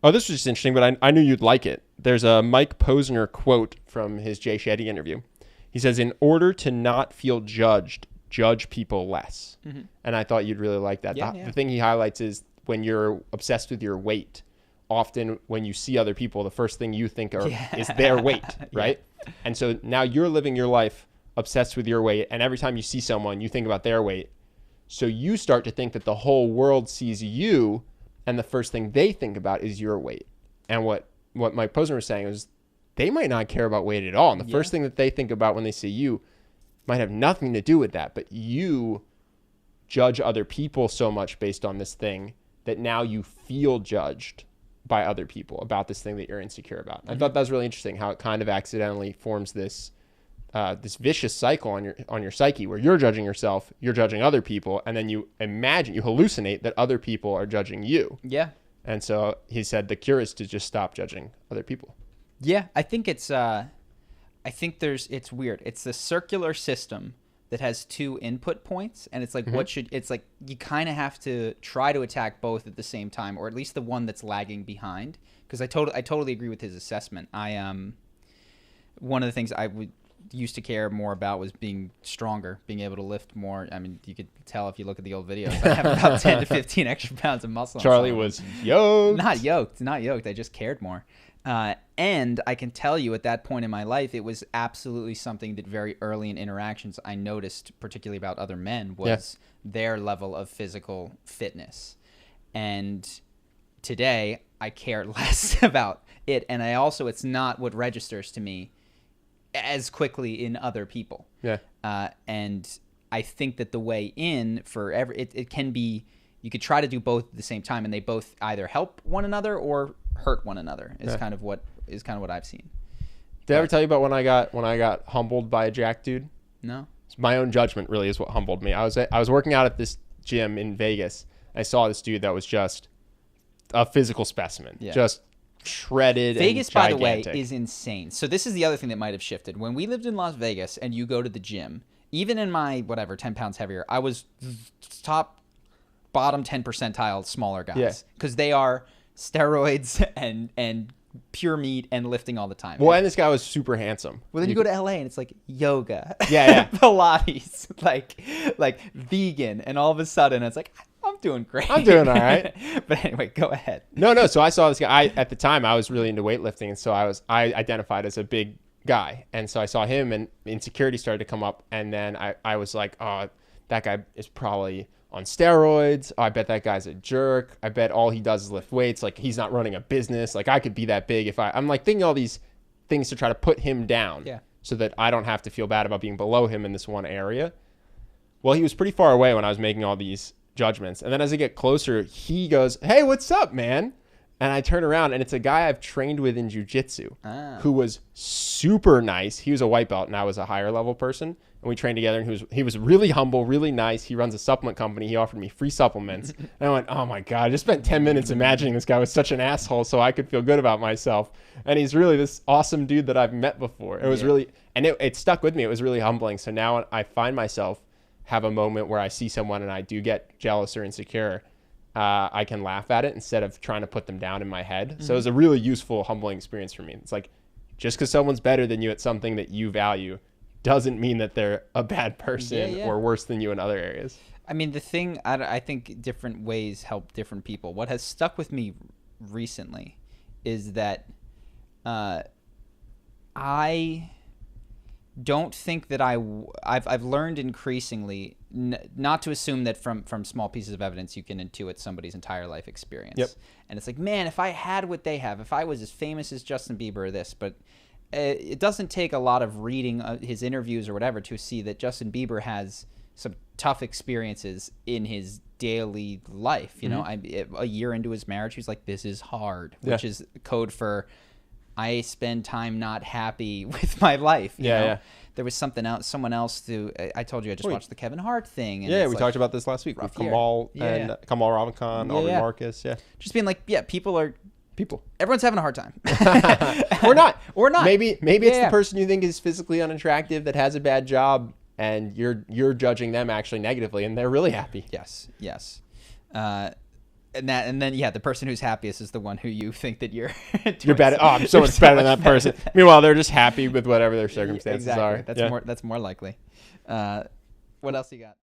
Oh, this was just interesting, but I knew you'd like it. There's a Mike Posner quote from his Jay Shetty interview. He says, in order to not feel judged, judge people less. Mm-hmm. And I thought you'd really like that. The thing he highlights is when you're obsessed with your weight, often when you see other people, the first thing you think is their weight, right? Yeah. And so now you're living your life obsessed with your weight, and every time you see someone, you think about their weight. So you start to think that the whole world sees you, and the first thing they think about is your weight. And what Mike Posner was saying is they might not care about weight at all. And the first thing that they think about when they see you might have nothing to do with that. But you judge other people so much based on this thing that now you feel judged by other people about this thing that you're insecure about. Mm-hmm. I thought that was really interesting how it kind of accidentally forms this vicious cycle on your psyche where you're judging yourself, you're judging other people, and then you hallucinate that other people are judging you. Yeah. And so he said the cure is to just stop judging other people. Yeah, I think it's weird. It's the circular system that has two input points, and it's like it's like you kind of have to try to attack both at the same time, or at least the one that's lagging behind. Because I totally agree with his assessment. One of the things I used to care more about was being stronger, being able to lift more. I mean, you could tell if you look at the old videos. I have about 10 to 15 extra pounds of muscle. Charlie was yoked. Not yoked. I just cared more. And I can tell you at that point in my life, it was absolutely something that very early in interactions I noticed, particularly about other men, was their level of physical fitness. And today I care less about it. And it's not what registers to me as quickly in other people. Yeah. And I think that the way in for it can be, you could try to do both at the same time, and they both either help one another or hurt one another. Is kind of what I've seen. Did I ever tell you about when I got humbled by a jack dude? No. My own judgment really is what humbled me. I was working out at this gym in Vegas. I saw this dude that was just a physical specimen, just shredded. Vegas, and by the way, is insane. So this is the other thing that might have shifted. When we lived in Las Vegas, and you go to the gym, even in my 10 pounds heavier, I was bottom 10 percentile smaller guys because they are steroids and pure meat and lifting all the time. Well, and this guy was super handsome. Well, then you go to LA and it's like yoga, Pilates, like vegan, and all of a sudden it's like, I'm doing great. I'm doing all right. But anyway, go ahead. No. So I saw this guy. At the time I was really into weightlifting, and so I identified as a big guy, and so I saw him, and insecurity started to come up, and then I was like, oh, that guy is probably on steroids. Oh, I bet that guy's a jerk. I bet all he does is lift weights. Like, he's not running a business. Like, I could be that big if I'm like thinking all these things to try to put him down so that I don't have to feel bad about being below him in this one area. Well, he was pretty far away when I was making all these judgments. And then as I get closer, he goes, "Hey, what's up, man?" And I turn around, and it's a guy I've trained with in jiu-jitsu who was super nice. He was a white belt, and I was a higher level person. And we trained together, and he was really humble, really nice. He runs a supplement company. He offered me free supplements. And I went, oh, my God. I just spent 10 minutes imagining this guy was such an asshole so I could feel good about myself. And he's really this awesome dude that I've met before. It was really – and it stuck with me. It was really humbling. So now I find myself have a moment where I see someone and I do get jealous or insecure. I can laugh at it instead of trying to put them down in my head. So it was a really useful, humbling experience for me. It's like, just because someone's better than you at something that you value doesn't mean that they're a bad person or worse than you in other areas. I mean, the thing, I think different ways help different people. What has stuck with me recently is that I don't think that I've learned increasingly not to assume that from small pieces of evidence you can intuit somebody's entire life experience. Yep. And it's like, man, if I had what they have, if I was as famous as Justin Bieber or this, but it doesn't take a lot of reading his interviews or whatever to see that Justin Bieber has some tough experiences in his daily life. You know, a year into his marriage, he's like, this is hard, which is code for I spend time not happy with my life. You know? There was someone else I told you I just watched the Kevin Hart thing. And we talked about this last week with Kamal and Kamal Ravikant, Aubrey Marcus. Yeah. Just being like, people are people. Everyone's having a hard time. Or not. Maybe it's the person you think is physically unattractive that has a bad job, and you're judging them actually negatively, and they're really happy. Yes. and then the person who's happiest is the one who you think that you're You're better. Oh, I'm so much better than that person. Meanwhile, they're just happy with whatever their circumstances exactly. are. That's more likely. What else you got?